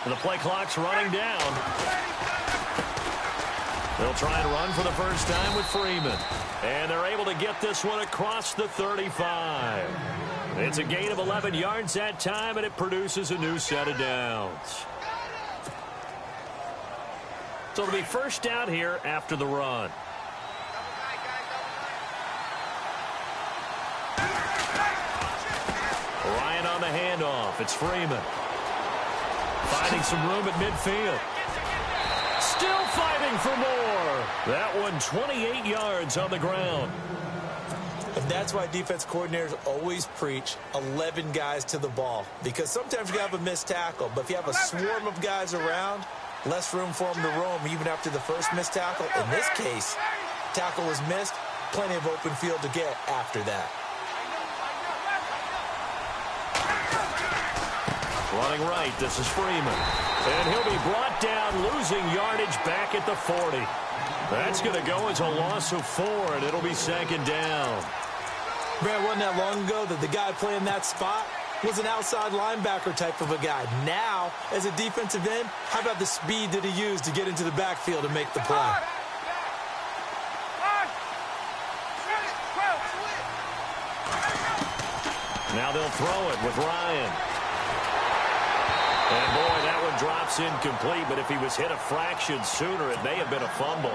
The play clock's running down. They'll try and run for the first time with Freeman. And they're able to get this one across the 35. It's a gain of 11 yards that time, and it produces a new set of downs. So it'll be first down here after the run. Ryan on the handoff. It's Freeman. Finding some room at midfield. Still fighting for more. That one 28 yards on the ground. And that's why defense coordinators always preach 11 guys to the ball. Because sometimes you have a missed tackle. But if you have a swarm of guys around, less room for them to roam even after the first missed tackle. In this case, tackle was missed. Plenty of open field to get after that. Running right, this is Freeman. And he'll be brought down, losing yardage back at the 40. That's going to go as a loss of 4, and it'll be second down. Man, wasn't that long ago that the guy playing that spot was an outside linebacker type of a guy. Now, as a defensive end, how about the speed that he used to get into the backfield and make the play? Now they'll throw it with Ryan. And, boy, that one drops incomplete, but if he was hit a fraction sooner, it may have been a fumble.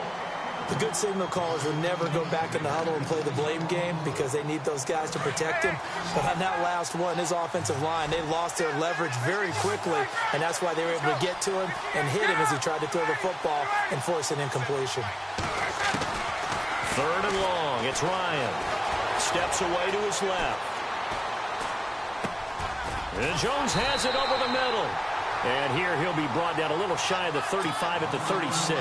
The good signal callers will never go back in the huddle and play the blame game because they need those guys to protect him. But on that last one, his offensive line, they lost their leverage very quickly, and that's why they were able to get to him and hit him as he tried to throw the football and force an incompletion. Third and long. It's Ryan. Steps away to his left. And Jones has it over the middle. And here he'll be brought down a little shy of the 35 at the 36.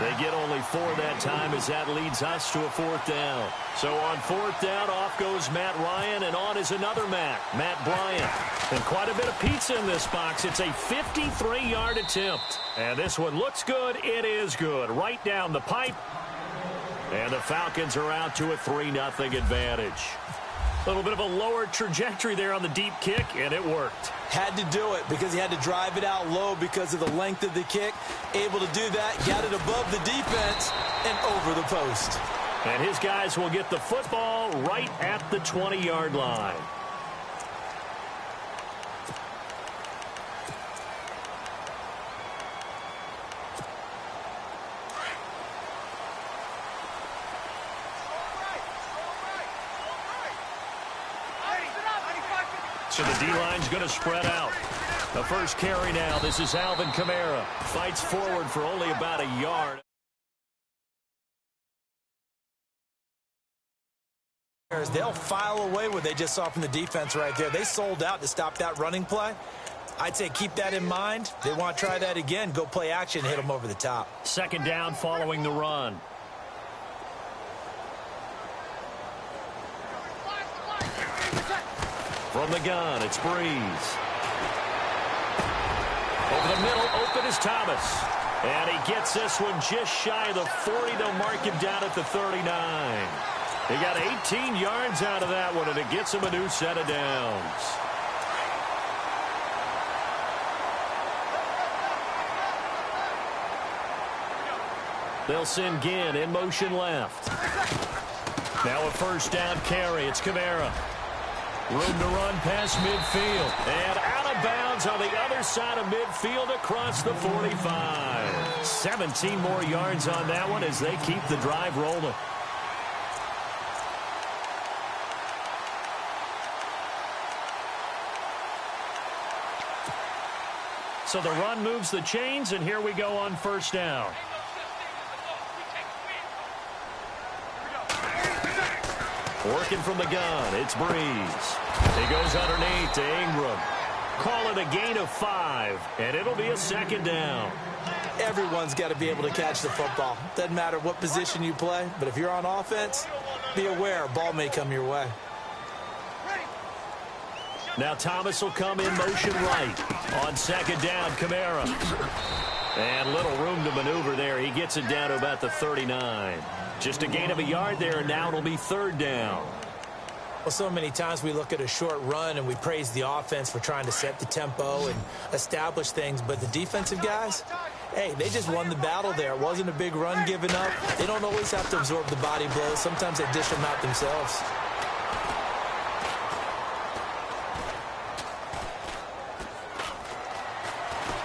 They get only 4 that time as that leads us to a fourth down. So on fourth down, off goes Matt Ryan, and on is another Matt Bryant. And quite a bit of pizza in this box. It's a 53-yard attempt. And this one looks good. It is good. Right down the pipe. And the Falcons are out to a 3-0 advantage. A little bit of a lower trajectory there on the deep kick, and it worked. Had to do it because he had to drive it out low because of the length of the kick. Able to do that, got it above the defense and over the post. And his guys will get the football right at the 20-yard line. So the D-line's going to spread out. The first carry now. This is Alvin Kamara. Fights forward for only about a yard. They'll file away what they just saw from the defense right there. They sold out to stop that running play. I'd say keep that in mind. They want to try that again. Go play action, hit them over the top. Second down following the run. From the gun, it's Breeze. Over the middle, open is Thomas. And he gets this one just shy of the 40. They'll mark him down at the 39. He got 18 yards out of that one, and it gets him a new set of downs. They'll send Ginn in motion left. Now a first down carry. It's Kamara. Room to run past midfield. And out of bounds on the other side of midfield across the 45. 17 more yards on that one as they keep the drive rolling. So the run moves the chains, and here we go on first down. Working from the gun, it's Breeze. He goes underneath to Ingram. Call it a gain of 5, and it'll be a second down. Everyone's got to be able to catch the football. Doesn't matter what position you play, but if you're on offense, be aware a ball may come your way. Now Thomas will come in motion right. On second down, Kamara. And little room to maneuver there. He gets it down to about the 39. Just a gain of a yard there, and now it'll be third down. Well, so many times we look at a short run and we praise the offense for trying to set the tempo and establish things, but the defensive guys, hey, they just won the battle there. It wasn't a big run given up. They don't always have to absorb the body blows. Sometimes they dish them out themselves.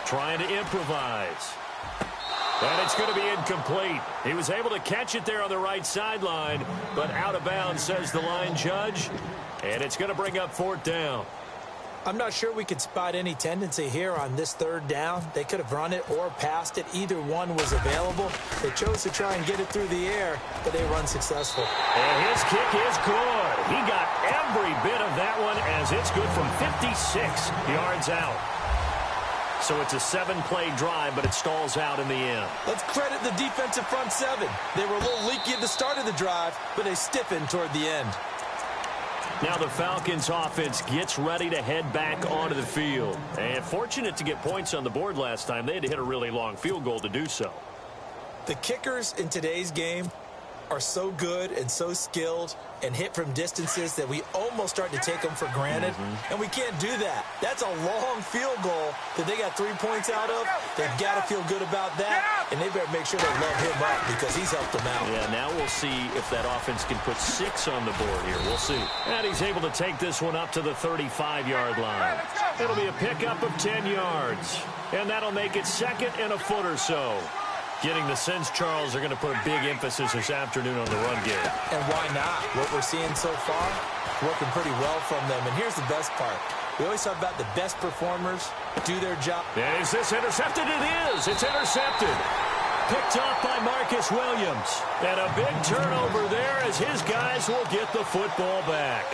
Trying to improvise. And it's going to be incomplete. He was able to catch it there on the right sideline, but out of bounds, says the line judge. And it's going to bring up 4th down. I'm not sure we could spot any tendency here on this 3rd down. They could have run it or passed it. Either one was available. They chose to try and get it through the air, but they were unsuccessful. And his kick is good. He got every bit of that one as it's good from 56 yards out. So it's a 7-play drive, but it stalls out in the end. Let's credit the defensive front 7. They were a little leaky at the start of the drive, but they stiffened toward the end. Now the Falcons offense gets ready to head back onto the field. And fortunate to get points on the board last time. They had to hit a really long field goal to do so. The kickers in today's game are so good and so skilled and hit from distances that we almost start to take them for granted, and we can't do that. That's a long field goal that they got 3 points out of. They've got to feel good about that, and they better make sure they love him up because he's helped them out. Yeah, now we'll see if that offense can put 6 on the board here. We'll see. And he's able to take this one up to the 35-yard line. It'll be a pickup of 10 yards, and that'll make it 2nd and a foot or so. Getting the sense, Charles, are going to put a big emphasis this afternoon on the run game. And why not? What we're seeing so far, working pretty well from them. And here's the best part. We always talk about the best performers do their job. And is this intercepted? It is. It's intercepted. Picked up by Marcus Williams. And a big turnover there as his guys will get the football back.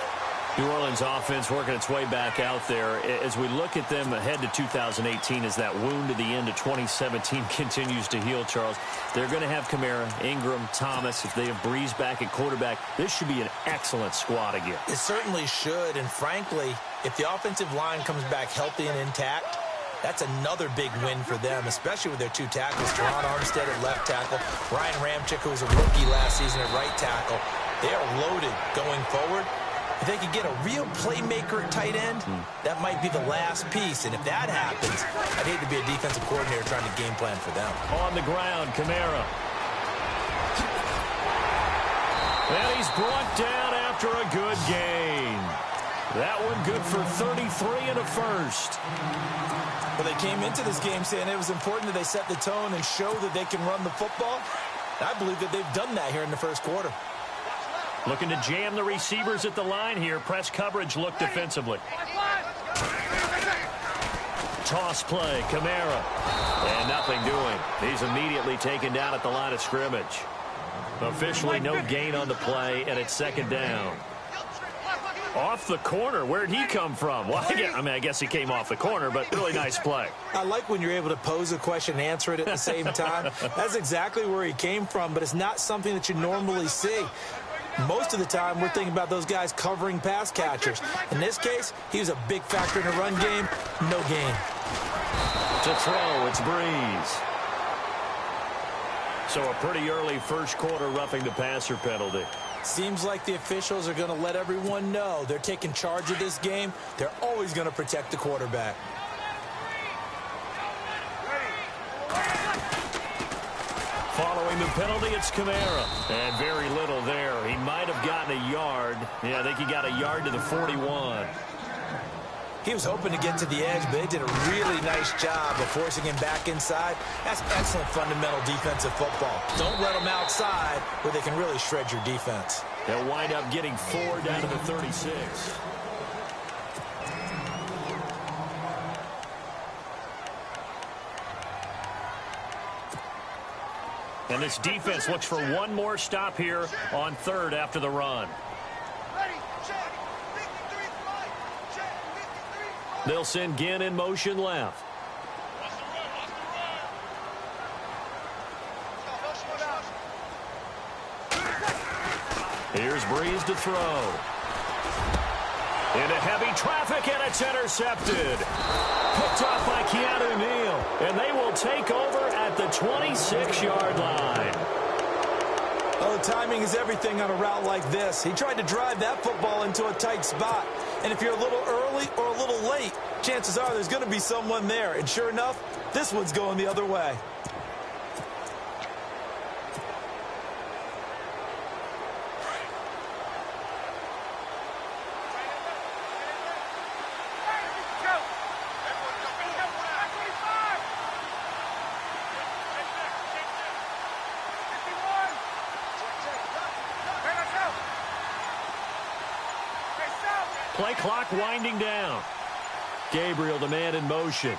New Orleans offense working its way back out there. As we look at them ahead to 2018 as that wound at the end of 2017 continues to heal, Charles, they're going to have Kamara, Ingram, Thomas. If they have Breeze back at quarterback, this should be an excellent squad again. It certainly should, and frankly, if the offensive line comes back healthy and intact, that's another big win for them, especially with their 2 tackles, Teron Armstead at left tackle, Ryan Ramczyk, who was a rookie last season at right tackle. They are loaded going forward. If they could get a real playmaker at tight end, that might be the last piece. And if that happens, I'd hate to be a defensive coordinator trying to game plan for them. On the ground, Kamara. And he's brought down after a good gain. That one good for 33 and a first. Well, they came into this game saying it was important that they set the tone and show that they can run the football. And I believe that they've done that here in the first quarter. Looking to jam the receivers at the line here. Press coverage look defensively. Toss play, Kamara. And nothing doing. He's immediately taken down at the line of scrimmage. Officially no gain on the play, and it's 2nd down. Off the corner. Where'd he come from? Well, I guess he came off the corner, but really nice play. I like when you're able to pose a question and answer it at the same time. That's exactly where he came from, but it's not something that you normally see. Most of the time, we're thinking about those guys covering pass catchers. In this case, he was a big factor in the run game. No gain. To throw, it's Breeze. So a pretty early first quarter roughing the passer penalty. Seems like the officials are going to let everyone know they're taking charge of this game. They're always going to protect the quarterback. Following the penalty, it's Kamara. And very little there. He might have gotten a yard. Yeah, I think he got a yard to the 41. He was hoping to get to the edge, but they did a really nice job of forcing him back inside. That's excellent fundamental defensive football. Don't let them outside where they can really shred your defense. They'll wind up getting 4 down to the 36. And this defense looks for one more stop here on 3rd after the run. They'll send Ginn in motion left. Here's Breeze to throw. Into heavy traffic, and it's intercepted. Picked off by Keanu Neal, and they will take over at the 26-yard line. Oh, timing is everything on a route like this. He tried to drive that football into a tight spot. And if you're a little early or a little late, chances are there's going to be someone there. And sure enough, this one's going the other way. Play clock winding down. Gabriel, the man in motion.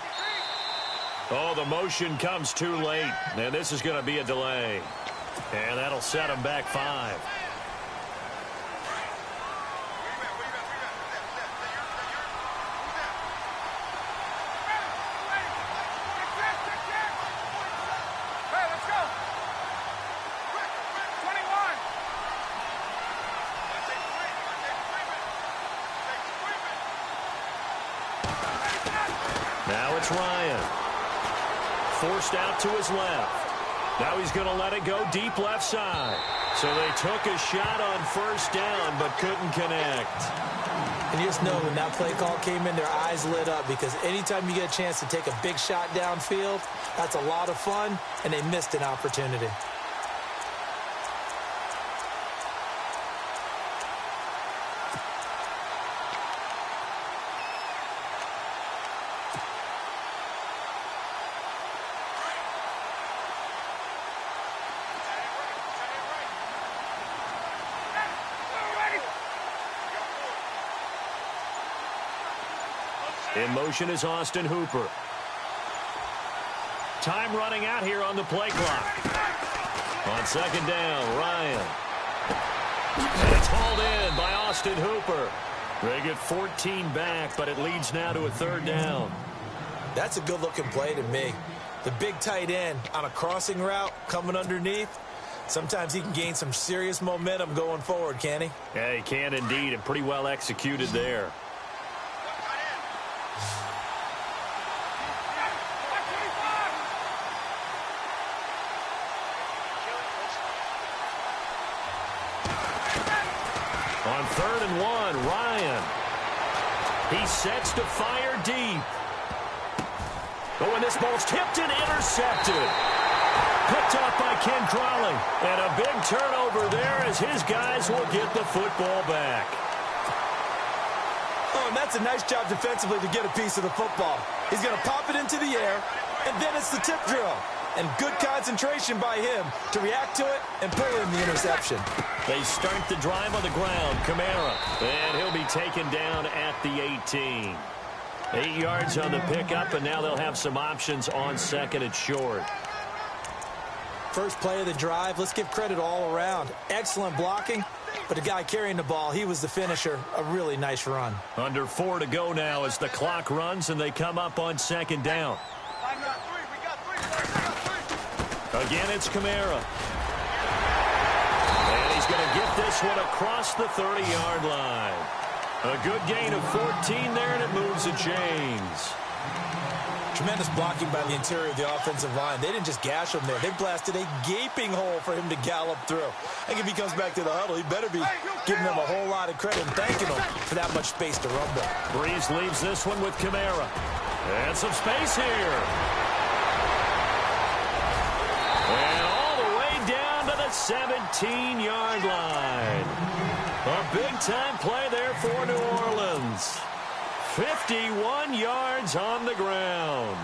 Oh, the motion comes too late. And this is going to be a delay. And that'll set him back 5. Now it's Ryan. Forced out to his left. Now he's going to let it go deep left side. So they took a shot on first down but couldn't connect. And you just know when that play call came in, their eyes lit up, because anytime you get a chance to take a big shot downfield, that's a lot of fun, and they missed an opportunity. In motion is Austin Hooper. Time running out here on the play clock. On second down, Ryan. And it's hauled in by Austin Hooper. They get 14 back, but it leads now to a third down. That's a good-looking play to me. The big tight end on a crossing route coming underneath. Sometimes he can gain some serious momentum going forward, can he? Yeah, he can indeed, and pretty well executed there. On 3rd and 1, Ryan. He sets to fire deep. Oh, and this ball's tipped and intercepted. Picked off by Ken Crawley. And a big turnover there as his guys will get the football back. Oh, and that's a nice job defensively to get a piece of the football. He's going to pop it into the air, and then it's the tip drill. And good concentration by him to react to it and pull in the interception. They start the drive on the ground. Kamara. And he'll be taken down at the 18. 8 yards on the pickup, and now they'll have some options on second and short. First play of the drive, let's give credit all around. Excellent blocking, but the guy carrying the ball, he was the finisher. A really nice run. Under 4 to go now as the clock runs, and they come up on second down. Again, it's Kamara. And he's going to get this one across the 30-yard line. A good gain of 14 there, and it moves the chains. Tremendous blocking by the interior of the offensive line. They didn't just gash him there. They blasted a gaping hole for him to gallop through. I think if he comes back to the huddle, he better be giving them a whole lot of credit and thanking them for that much space to rumble. Breeze leaves this one with Kamara. And some space here. And all the way down to the 17-yard line. A big-time play there for New Orleans. 51 yards on the ground.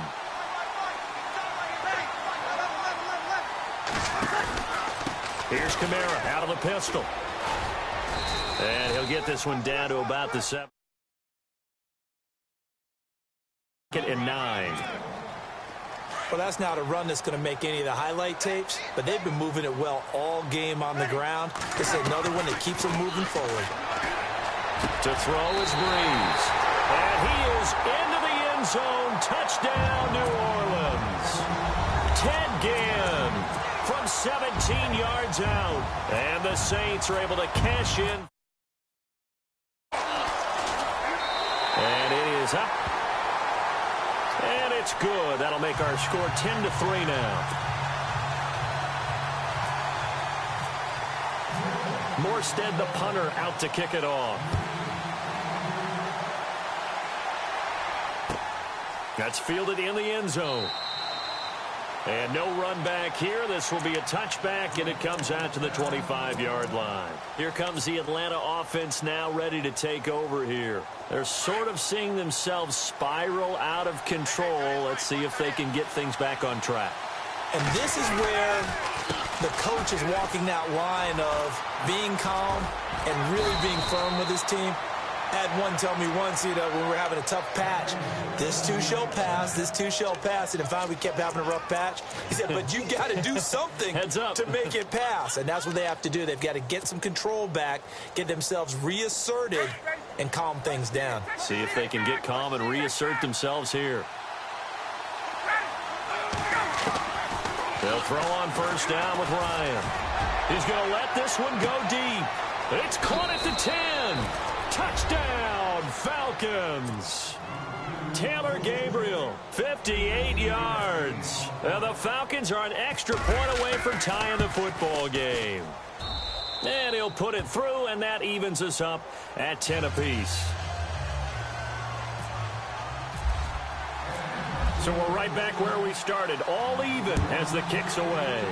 Here's Kamara out of the pistol. And he'll get this one down to about the 7. 2nd and 9. Well, that's not a run that's going to make any of the highlight tapes, but they've been moving it well all game on the ground. This is another one that keeps them moving forward. To throw is Breeze. And he is into the end zone. Touchdown, New Orleans. Ted Ginn from 17 yards out. And the Saints are able to cash in. And it is up. And it's good. That'll make our score 10-3 now. Morstead, the punter, out to kick it off. That's fielded in the end zone. And no run back here. This will be a touchback, and it comes out to the 25-yard line. Here comes the Atlanta offense now ready to take over here. They're sort of seeing themselves spiral out of control. Let's see if they can get things back on track. And this is where the coach is walking that line of being calm and really being firm with his team. I had one tell me once, when we were having a tough patch, this too shall pass, this too shall pass. And finally we kept having a rough patch. He said, but you got to do something to make it pass. And that's what they have to do. They've got to get some control back, get themselves reasserted, and calm things down. See if they can get calm and reassert themselves here. They'll throw on first down with Ryan. He's going to let this one go deep. It's caught at the 10. Touchdown, Falcons. Taylor Gabriel, 58 yards. And the Falcons are an extra point away from tying the football game. And he'll put it through, and that evens us up at 10 apiece. So we're right back where we started, all even as the kick's away.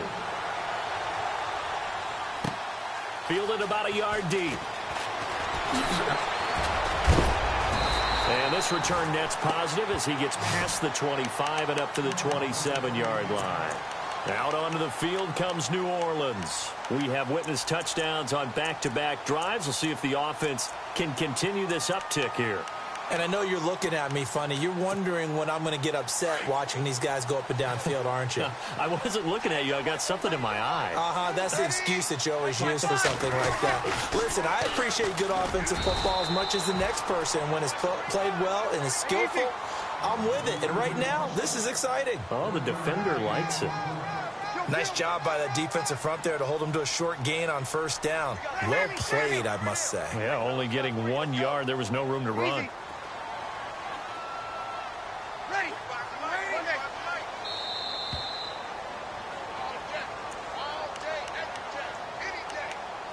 Fielded about a yard deep. And this return net's positive as he gets past the 25 and up to the 27-yard line. Out onto the field comes New Orleans. We have witnessed touchdowns on back-to-back drives. We'll see if the offense can continue this uptick here. And I know you're looking at me funny. You're wondering when I'm going to get upset watching these guys go up and down field, aren't you? I wasn't looking at you. I got something in my eye. That's the excuse that you always use for something like that. Listen, I appreciate good offensive football as much as the next person. When it's played well and is skillful, I'm with it. And right now, this is exciting. Oh, the defender likes it. Nice job by that defensive front there to hold them to a short gain on first down. Well played, I must say. Yeah, only getting 1 yard. There was no room to run.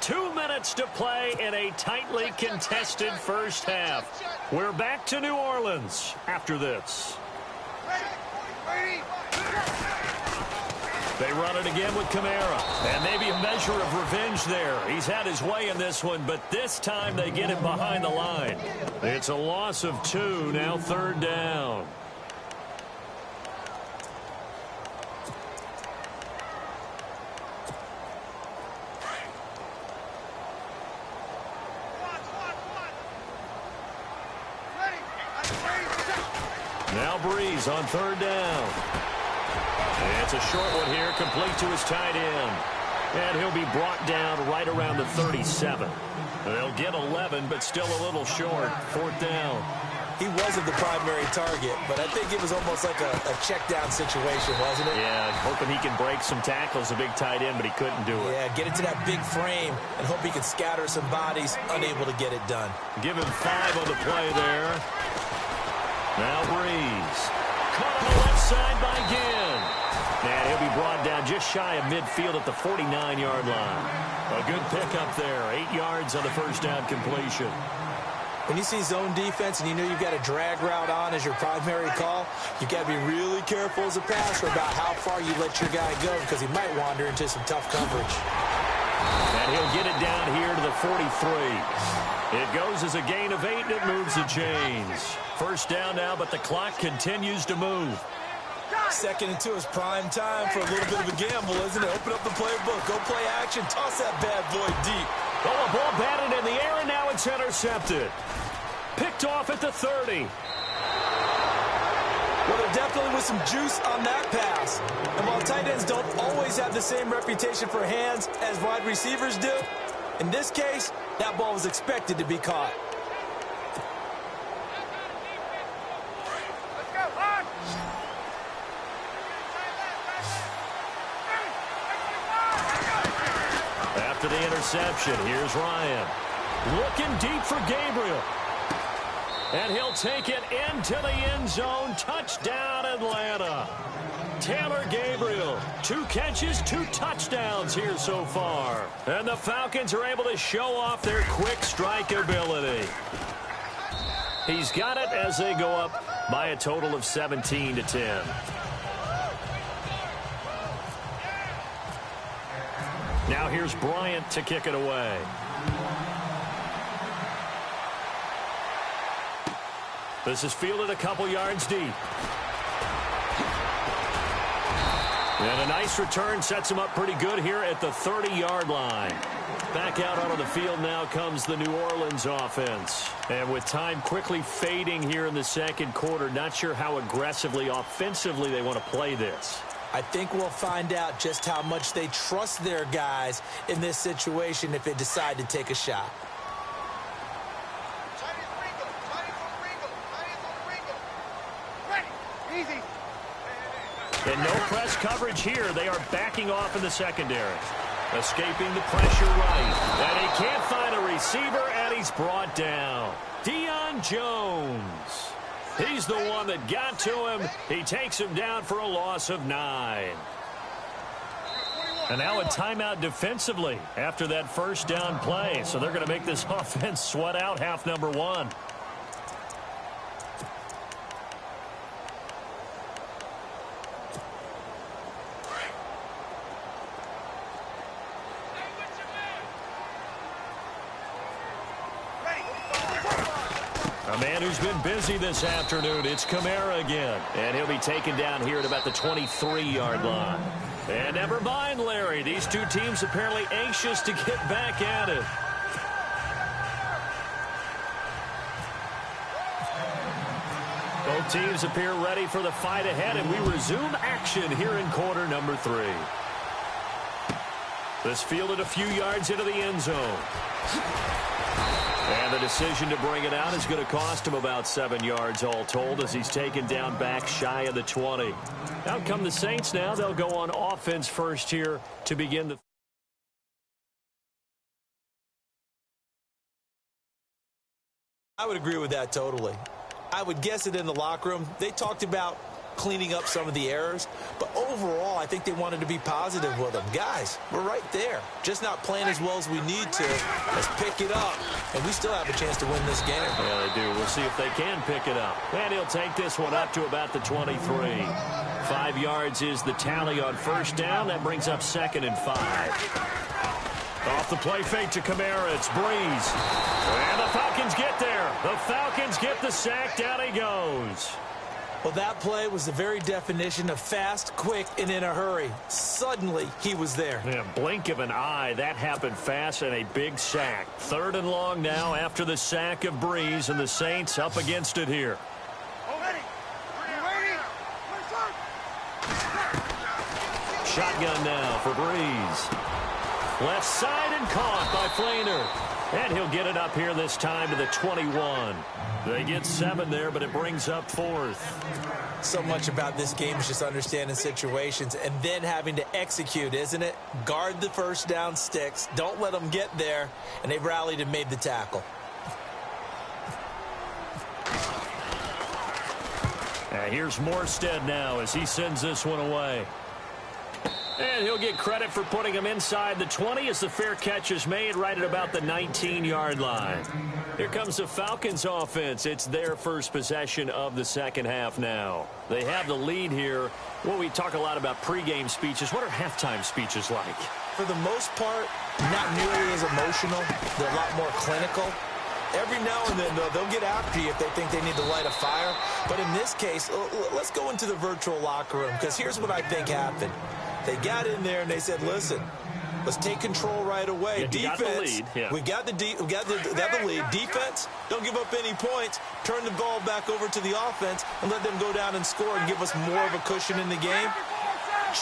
2 minutes to play in a tightly contested first half. We're back to New Orleans after this. They run it again with Kamara. And maybe a measure of revenge there. He's had his way in this one, but this time they get him behind the line. It's a loss of 2, now third down. Now Breeze on third down. And it's a short one here, complete to his tight end. And he'll be brought down right around the 37. They'll get 11, but still a little short. Fourth down. He wasn't the primary target, but I think it was almost like a check down situation, wasn't it? Yeah, hoping he can break some tackles, a big tight end, but he couldn't do it. Yeah, get into that big frame and hope he can scatter some bodies, unable to get it done. Give him 5 on the play there. Now Breeze. Caught on the left side by Ginn. And he'll be brought down just shy of midfield at the 49-yard line. A good pickup there. 8 yards on the first down completion. When you see zone defense and you know you've got a drag route on as your primary call, you've got to be really careful as a passer about how far you let your guy go because he might wander into some tough coverage. And he'll get it down here to the 43. It goes as a gain of 8, and it moves the chains. First down now, but the clock continues to move. 2nd and 2 is prime time for a little bit of a gamble, isn't it? Open up the playbook, go play action, toss that bad boy deep. Oh, a ball batted in the air, and now it's intercepted. Picked off at the 30. Well, there definitely was some juice on that pass. And while tight ends don't always have the same reputation for hands as wide receivers do, in this case, that ball was expected to be caught. After the interception, here's Ryan. Looking deep for Gabriel. And he'll take it into the end zone. Touchdown, Atlanta. Taylor Gabriel, 2 catches, 2 touchdowns here so far. And the Falcons are able to show off their quick strike ability. He's got it as they go up by a total of 17-10. Now here's Bryant to kick it away. This is fielded a couple yards deep. And a nice return sets him up pretty good here at the 30-yard line. Back out onto the field now comes the New Orleans offense. And with time quickly fading here in the second quarter, not sure how aggressively, offensively they want to play this. I think we'll find out just how much they trust their guys in this situation if they decide to take a shot. And no press coverage here. They are backing off in the secondary. Escaping the pressure right. And he can't find a receiver, and he's brought down. Deion Jones. He's the one that got to him. He takes him down for a loss of 9. And now a timeout defensively after that first down play. So they're going to make this offense sweat out half number 1. A man who's been busy this afternoon, it's Kamara again. And he'll be taken down here at about the 23-yard line. And never mind, Larry. These two teams apparently anxious to get back at it. Both teams appear ready for the fight ahead, and we resume action here in quarter number 3. This fielded a few yards into the end zone. And the decision to bring it out is going to cost him about 7 yards all told as he's taken down back shy of the 20. Out come the Saints now. They'll go on offense first here to begin the... I would agree with that totally. I would guess it in the locker room. They talked about cleaning up some of the errors, but overall I think they wanted to be positive with them. Guys, we're right there, just not playing as well as we need to. Let's pick it up, and we still have a chance to win this game. Yeah, they do. We'll see if they can pick it up. And he'll take this one up to about the 23. 5 yards is the tally on first down. That brings up 2nd and 5. Off the play fake to Kamara, it's Breeze. And the Falcons get there. The Falcons get the sack. Down he goes. Well, that play was the very definition of fast, quick, and in a hurry. Suddenly, he was there. Yeah, blink of an eye. That happened fast and a big sack. 3rd and long now after the sack of Breeze, and the Saints up against it here. Shotgun now for Breeze. Left side and caught by Flainer. And he'll get it up here this time to the 21. They get 7 there, but it brings up 4th. So much about this game is just understanding situations and then having to execute, isn't it? Guard the first down sticks. Don't let them get there. And they rallied and made the tackle. And here's Morstead now as he sends this one away. And he'll get credit for putting him inside the 20 as the fair catch is made right at about the 19-yard line. Here comes the Falcons offense. It's their first possession of the second half now. They have the lead here. Well, we talk a lot about pregame speeches. What are halftime speeches like? For the most part, not nearly as emotional. They're a lot more clinical. Every now and then, though, they'll get after you if they think they need to light a fire. But in this case, let's go into the virtual locker room, because here's what I think happened. They got in there and they said, listen, let's take control right away. Yeah, defense, we got the lead. Defense, don't give up any points. Turn the ball back over to the offense and let them go down and score and give us more of a cushion in the game.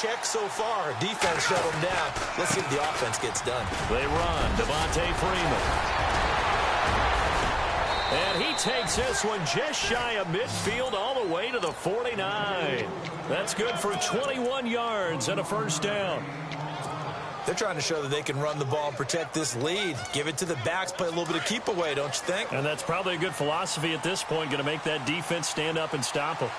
Check so far. Defense shut them down. Let's see if the offense gets done. They run. Devontae Freeman. And he takes this one just shy of midfield all the way to the 49. That's good for 21 yards and a first down. They're trying to show that they can run the ball and protect this lead. Give it to the backs, play a little bit of keep away, don't you think? And that's probably a good philosophy at this point, going to make that defense stand up and stop them.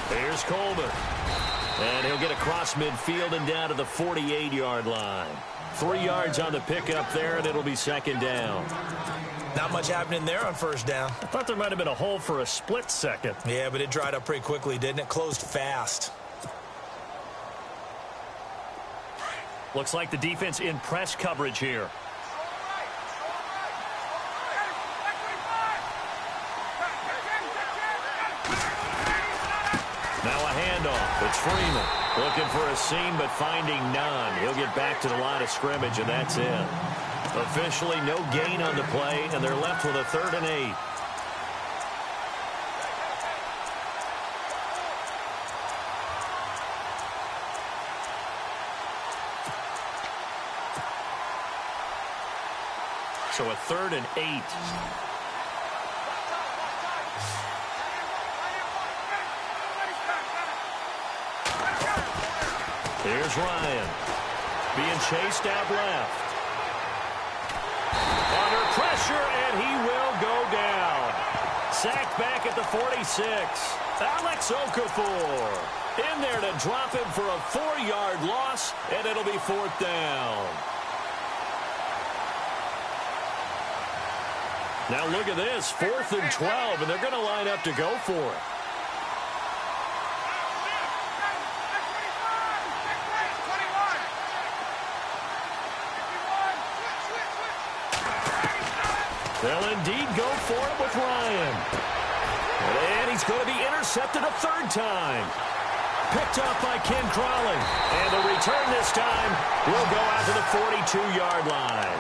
Here's Coleman. And he'll get across midfield and down to the 48-yard line. 3 yards on the pickup there, and it'll be second down. Not much happening there on first down. I thought there might have been a hole for a split second. Yeah, but it dried up pretty quickly, didn't it? Closed fast. Looks like the defense in press coverage here. Now a handoff. It's Freeman. Looking for a seam, but finding none. He'll get back to the line of scrimmage, and that's it. Officially no gain on the play, and they're left with a 3rd and 8. So a 3rd and 8. Here's Ryan. Being chased out left. Under pressure, and he will go down. Sacked back at the 46. Alex Okafor in there to drop him for a 4-yard loss, and it'll be 4th down. Now look at this, 4th and 12, and they're going to line up to go for it. They'll indeed go for it with Ryan. And he's going to be intercepted a 3rd time. Picked off by Ken Crawley. And the return this time will go out to the 42-yard line.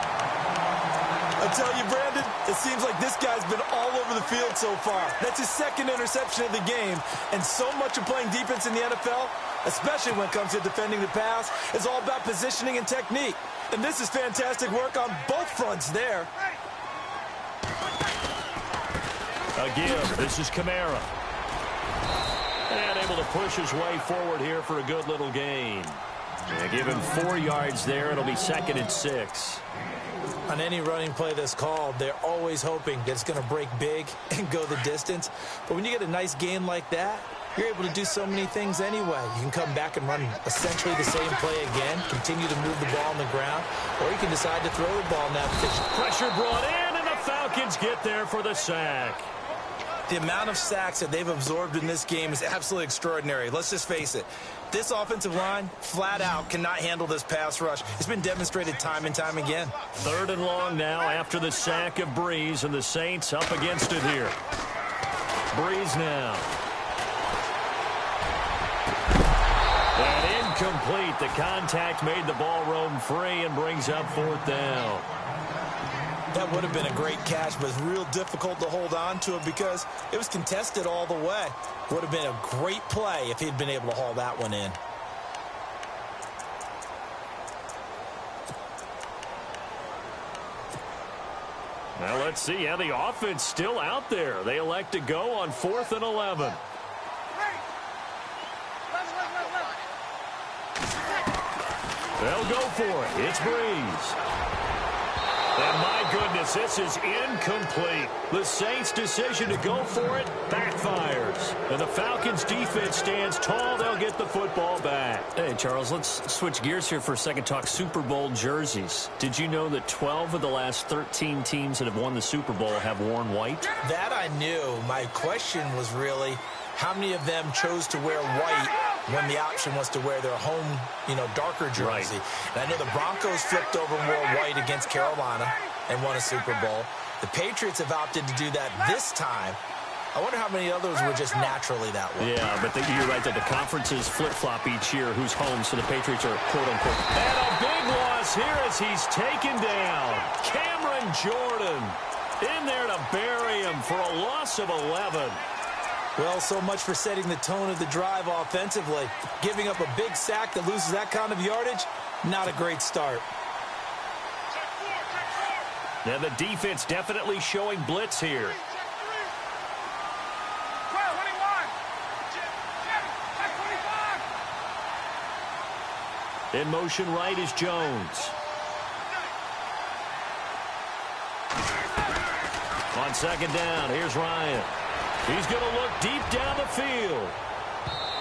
I tell you, Brandon, it seems like this guy's been all over the field so far. That's his 2nd interception of the game. And so much of playing defense in the NFL, especially when it comes to defending the pass, is all about positioning and technique. And this is fantastic work on both fronts there. Again, this is Kamara. And able to push his way forward here for a good little gain. And give him 4 yards there. It'll be 2nd and 6. On any running play that's called, they're always hoping that it's going to break big and go the distance. But when you get a nice gain like that, you're able to do so many things anyway. You can come back and run essentially the same play again, continue to move the ball on the ground, or you can decide to throw the ball in that position. Pressure brought in, and the Falcons get there for the sack. The amount of sacks that they've absorbed in this game is absolutely extraordinary. Let's just face it. This offensive line, flat out, cannot handle this pass rush. It's been demonstrated time and time again. 3rd and long now after the sack of Breeze, and the Saints up against it here. Breeze now. And incomplete. The contact made the ball roam free and brings up 4th down. That would have been a great catch, but it's real difficult to hold on to it because it was contested all the way. Would have been a great play if he'd been able to haul that one in. Now let's see how the offense still out there. They elect to go on 4th and 11. They'll go for it. It's Breeze. And my goodness, this is incomplete. The Saints' decision to go for it backfires. And the Falcons' defense stands tall. They'll get the football back. Hey, Charles, let's switch gears here for a second. Talk Super Bowl jerseys. Did you know that 12 of the last 13 teams that have won the Super Bowl have worn white? That I knew. My question was really, how many of them chose to wear white when the option was to wear their home, darker jersey? Right. And I know the Broncos flipped over and wore white against Carolina and won a Super Bowl. The Patriots have opted to do that this time. I wonder how many others were just naturally that way. Yeah, but you're right that the conferences flip-flop each year who's home, so the Patriots are quote-unquote. And a big loss here as he's taken down. Cameron Jordan in there to bury him for a loss of 11. Well, so much for setting the tone of the drive offensively. Giving up a big sack that loses that kind of yardage, not a great start. And the defense definitely showing blitz here. In motion right is Jones. On second down, here's Ryan. He's going to look deep down the field.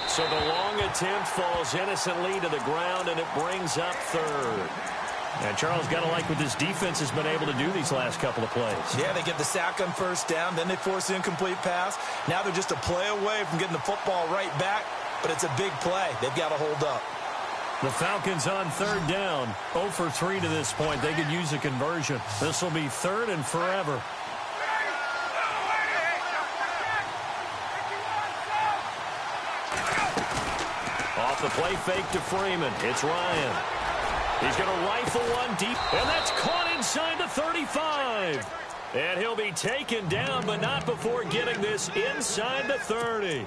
So the long attempt falls innocently to the ground, and it brings up third. And Charles, got to like what this defense has been able to do these last couple of plays. Yeah, they get the sack on first down, then they force the incomplete pass. Now they're just a play away from getting the football right back, but it's a big play. They've got to hold up. The Falcons on third down, 0 for 3 to this point. They could use a conversion. This will be third and forever. Off the play fake to Freeman. It's Ryan. He's going to rifle one deep, and that's caught inside the 35. And he'll be taken down, but not before getting this inside the 30.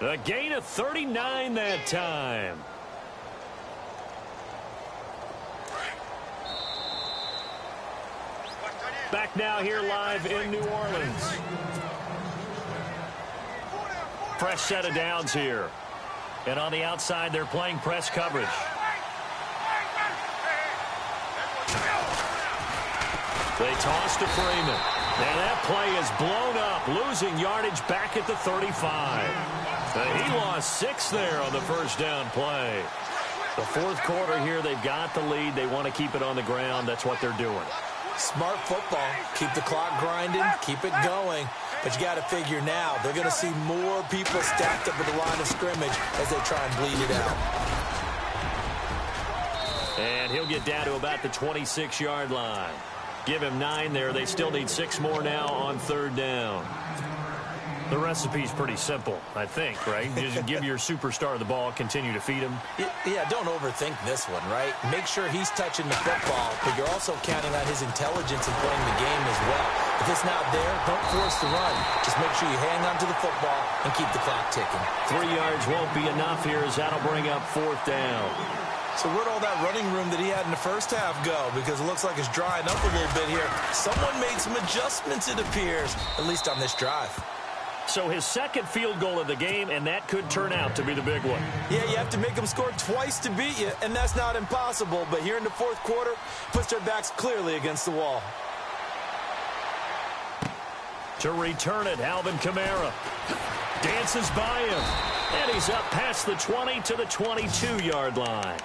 A gain of 39 that time. Back now here live in New Orleans. Fresh set of downs here. And on the outside, they're playing press coverage. They toss to Freeman. And that play is blown up, losing yardage back at the 35. He lost 6 there on the first down play. The fourth quarter here, they've got the lead. They want to keep it on the ground. That's what they're doing. Smart football. Keep the clock grinding. Keep it going. But you got to figure now, they're going to see more people stacked up at the line of scrimmage as they try and bleed it out. And he'll get down to about the 26-yard line. Give him 9 there. They still need 6 more now on third down. The recipe's pretty simple, I think, right? Just give your superstar the ball, continue to feed him. Yeah, don't overthink this one, right? Make sure he's touching the football, but you're also counting on his intelligence in playing the game as well. If it's not there, don't force the run. Just make sure you hang on to the football and keep the clock ticking. 3 yards won't be enough here as that'll bring up fourth down. So where'd all that running room that he had in the first half go? Because it looks like it's drying up a little bit here. Someone made some adjustments, it appears, at least on this drive. So his second field goal of the game, and that could turn out to be the big one. Yeah, you have to make them score twice to beat you, and that's not impossible. But here in the fourth quarter, puts their backs clearly against the wall. To return it, Alvin Kamara dances by him, and he's up past the 20 to the 22-yard line.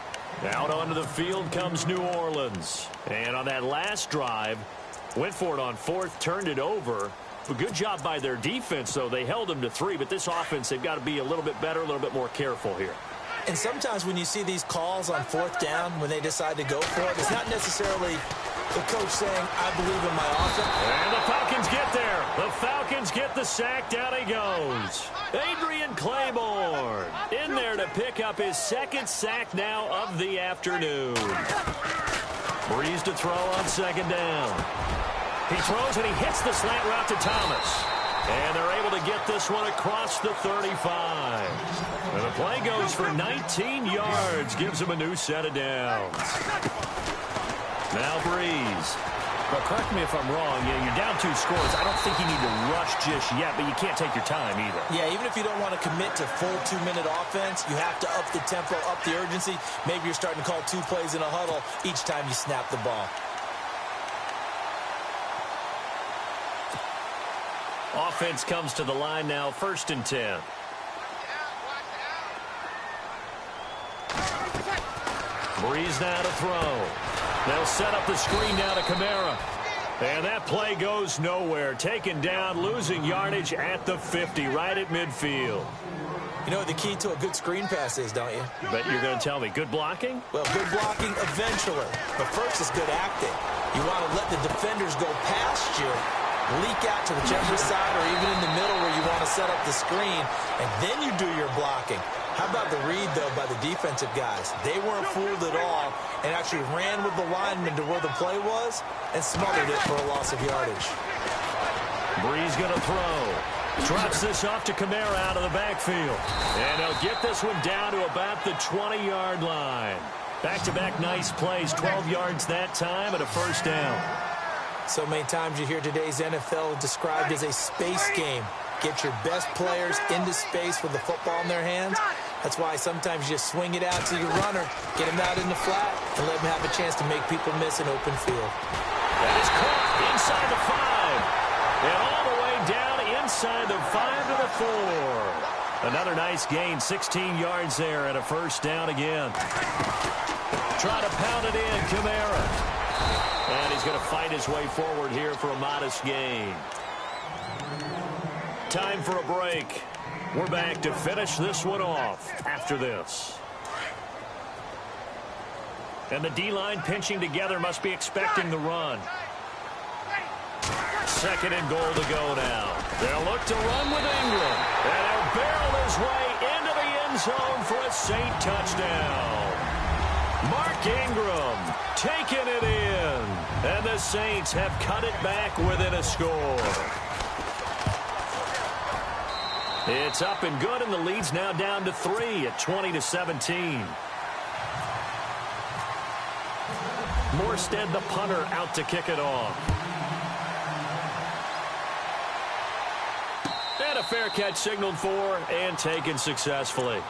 Out onto the field comes New Orleans. And on that last drive, went for it on fourth, turned it over. A good job by their defense, though. They held them to 3, but this offense, they've got to be a little bit better, a little bit more careful here. And sometimes when you see these calls on fourth down, when they decide to go for it, it's not necessarily the coach saying, I believe in my offense. And the Falcons get there. The Falcons get the sack. Down he goes. Adrian Claiborne in there to pick up his second sack now of the afternoon. Breeze to throw on second down. He throws and he hits the slant route to Thomas. And they're able to get this one across the 35. And the play goes for 19 yards. Gives him a new set of downs. Now Breeze. But correct me if I'm wrong. Yeah, you're down 2 scores. I don't think you need to rush just yet, but you can't take your time either. Yeah, even if you don't want to commit to full 2-minute offense, you have to up the tempo, up the urgency. Maybe you're starting to call 2 plays in a huddle each time you snap the ball. Offense comes to the line now, 1st and 10. Breeze now to throw. They'll set up the screen now to Kamara. And that play goes nowhere. Taken down, losing yardage at the 50, right at midfield. You know what the key to a good screen pass is, don't you? Bet you're going to tell me. Good blocking? Well, good blocking eventually. But first is good acting. You want to let the defenders go past you, leak out to whichever side or even in the middle where you want to set up the screen, and then you do your blocking. How about the read, though, by the defensive guys? They weren't fooled at all and actually ran with the lineman to where the play was and smothered it for a loss of yardage. Breeze going to throw. Drops this off to Kamara out of the backfield. And they'll get this one down to about the 20-yard line. Back-to-back nice plays, 12 yards that time and a first down. So many times you hear today's NFL described as a space game. Get your best players into space with the football in their hands. That's why sometimes you just swing it out to your runner, get him out in the flat, and let him have a chance to make people miss an open field. That is caught inside the 5. And all the way down inside the 5 to the 4. Another nice gain, 16 yards there and a first down again. Trying to pound it in, Kamara. And he's going to fight his way forward here for a modest gain. Time for a break. We're back to finish this one off after this. And the D-line pinching together, must be expecting the run. Second and goal to go now. They'll look to run with Ingram. And he'll barrel his way into the end zone for a Saint touchdown. Mark Ingram taking it in. And the Saints have cut it back within a score. It's up and good, and the lead's now down to 3 at 20-17. Morstead, the punter, out to kick it off. And a fair catch signaled for and taken successfully.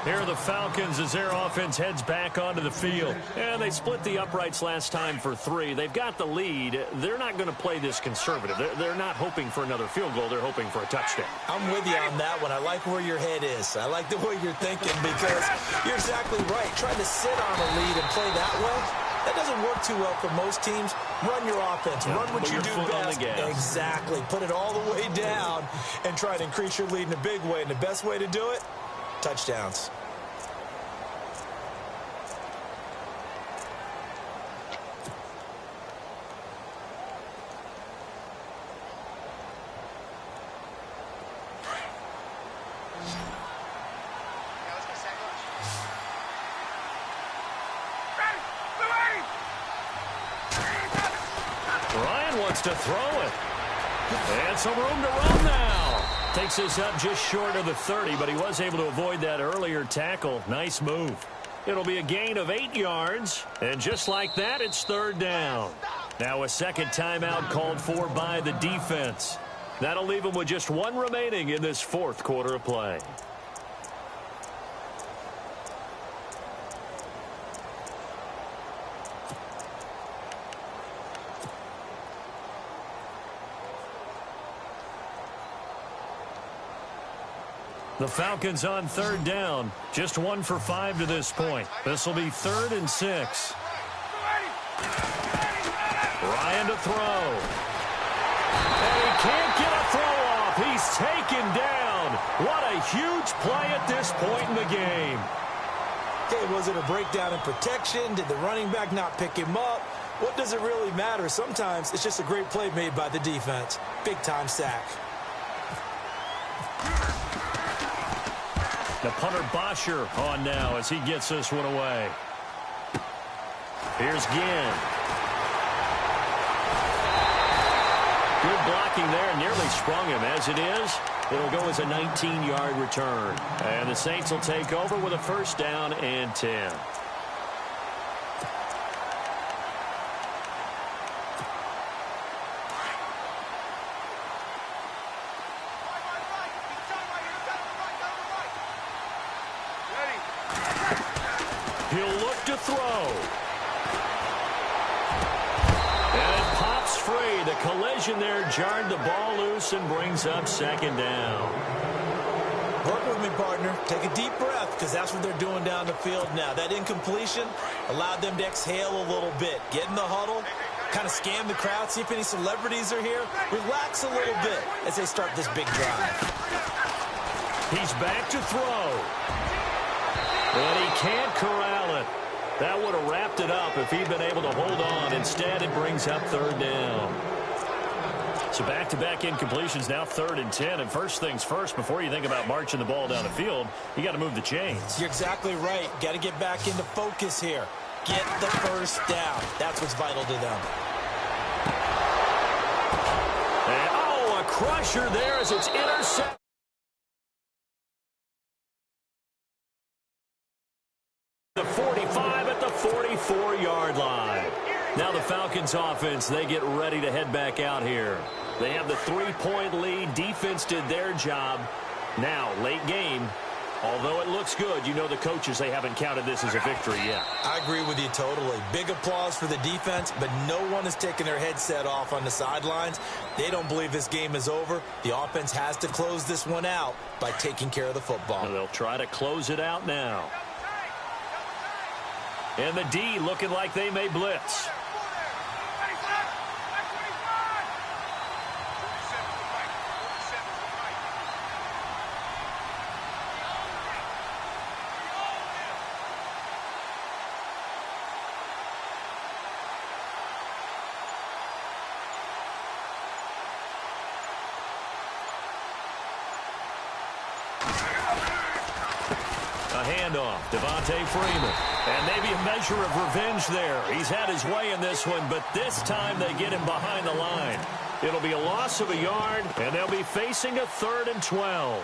Here are the Falcons as their offense heads back onto the field. And they split the uprights last time for 3. They've got the lead. They're not going to play this conservative. They're not hoping for another field goal. They're hoping for a touchdown. I'm with you on that one. I like where your head is. I like the way you're thinking because you're exactly right. Trying to sit on a lead and play that way, that doesn't work too well for most teams. Run your offense. Run what you do best. Exactly. Put it all the way down and try to increase your lead in a big way. And the best way to do it, touchdowns. To throw it. And some room to run now. Takes this up just short of the 30, but he was able to avoid that earlier tackle. Nice move. It'll be a gain of 8 yards. And just like that, it's third down. Now a second timeout called for by the defense. That'll leave him with just 1 remaining in this fourth quarter of play. The Falcons on third down. Just 1 for 5 to this point. This will be 3rd and 6. Ryan to throw. And he can't get a throw off. He's taken down. What a huge play at this point in the game. Okay, was it a breakdown in protection? Did the running back not pick him up? What does it really matter? Sometimes it's just a great play made by the defense. Big-time sack. The punter Bosher on now as he gets this one away. Here's Ginn. Good blocking there, nearly sprung him. As it is, it'll go as a 19-yard return. And the Saints will take over with a first down and 10. He'll look to throw. And it pops free. The collision there jarred the ball loose and brings up second down. Work with me, partner. Take a deep breath because that's what they're doing down the field now. That incompletion allowed them to exhale a little bit. Get in the huddle, kind of scan the crowd, see if any celebrities are here. Relax a little bit as they start this big drive. He's back to throw. And he can't corral it. That would have wrapped it up if he'd been able to hold on. Instead, it brings up third down. So back-to-back incompletions, now 3rd and 10. And first things first, before you think about marching the ball down the field, you got to move the chains. You're exactly right. Got to get back into focus here. Get the first down. That's what's vital to them. And, oh, a crusher there as it's intercepted. The 45 at the 44-yard line. Now the Falcons offense, they get ready to head back out here. They have the 3-point lead. Defense did their job. Now, late game, Although it looks good, you know the coaches, they haven't counted this as a victory yet. I agree with you totally. Big applause for the defense, but no one is taking their headset off on the sidelines. They don't believe this game is over. The offense has to close this one out by taking care of the football. They'll try to close it out now. And the D looking like they may blitz. A handoff, Devontae Freeman. And maybe a measure of revenge there. He's had his way in this one, but this time they get him behind the line. It'll be a loss of a yard, and they'll be facing a 3rd and 12.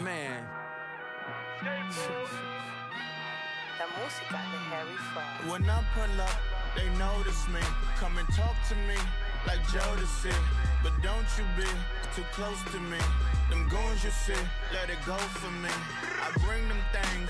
Man. La música de Harry Fraud. When I pull up, they notice me. Come and talk to me like Jodeci. But don't you be too close to me. Them goons you see, let it go for me. I bring them things.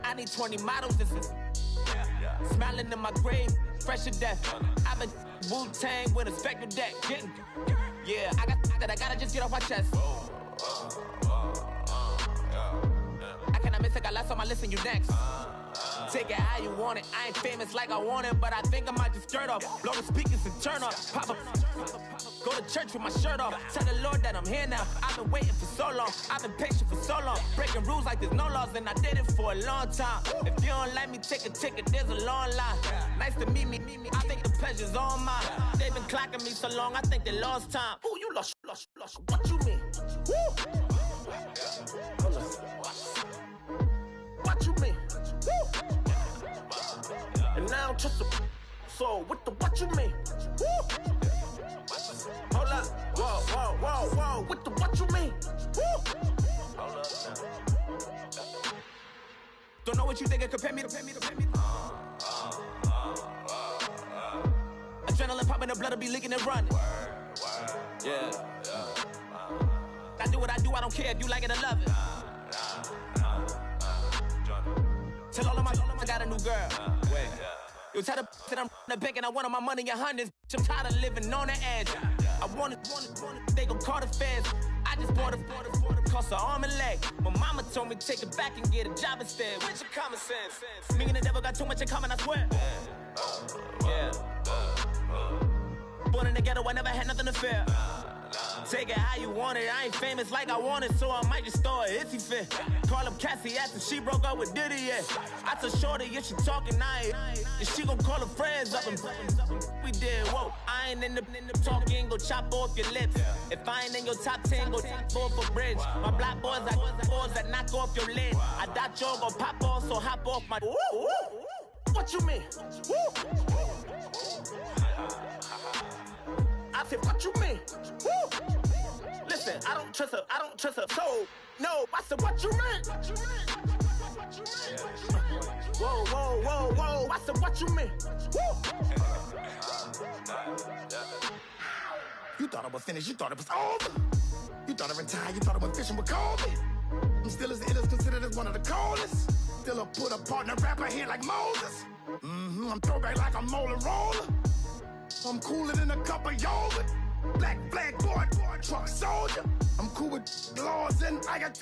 I need 20 models. This is smiling in my grave, fresh to death. I've been Wu-Tang with a spectral deck. Yeah, I gotta just get off my chest. I cannot miss it, got last on my list and you next. Take it how you want it. I ain't famous like I want it, but I think I might just skirt off. Blow the speakers and turn up. Pop up. Go to church with my shirt off. Tell the Lord that I'm here now. I've been waiting for so long. I've been patient for so long. Breaking rules like there's no laws, and I did it for a long time. If you don't like me, take a ticket. There's a long line. Nice to meet me. I think the pleasure's all mine. They've been clocking me so long, I think they lost time. Ooh, you lost. What you mean? Woo! Hold up. What you mean? Woo! And now I'm just a so with the what you mean? Woo! Hold up, whoa, with the what you mean? Woo! Hold up now. Don't know what you think it compare me to. Adrenaline popping, the blood be leaking and running. Yeah. I do what I do, I don't care if you like it or love it. Tell all of my I got a new girl. Wait. You tell the that I'm the bank and I want my money in hundreds. I'm tired of living on the edge. I want it, they gon' call the feds. I just bought it, cost an arm and leg. My mama told me take it back and get a job instead. Where's your common sense? Me and the devil got too much in common, I swear. Yeah. Born in the ghetto, I never had nothing to fear. Take it how you want it. I ain't famous like I want it, so I might just throw a hissy fit. Call up Cassie after she broke up with Diddy, yeah. I told Shorty if she talking, and she gon' call her friends up and we did, whoa. I ain't in the talking, go chop off your lips. If I ain't in your top 10, go fall for bridge. My black boys, I got boys that knock off your lid. I doubt y'all gon' pop off, so hop off my. What you mean? I said, what you mean? Woo! Listen, I don't trust her, so, no, I said, what you mean? Whoa, I said, what you mean? Woo! You thought I was finished, you thought it was over. You thought I retired, you thought I went fishing with Kobe. I'm still as ill as considered as one of the coldest. Still a put a partner rapper here like Moses. I'm throwback like a molar roller. I'm cooler than a cup of yogurt. Black flag boy, truck soldier. I'm cool with laws and I got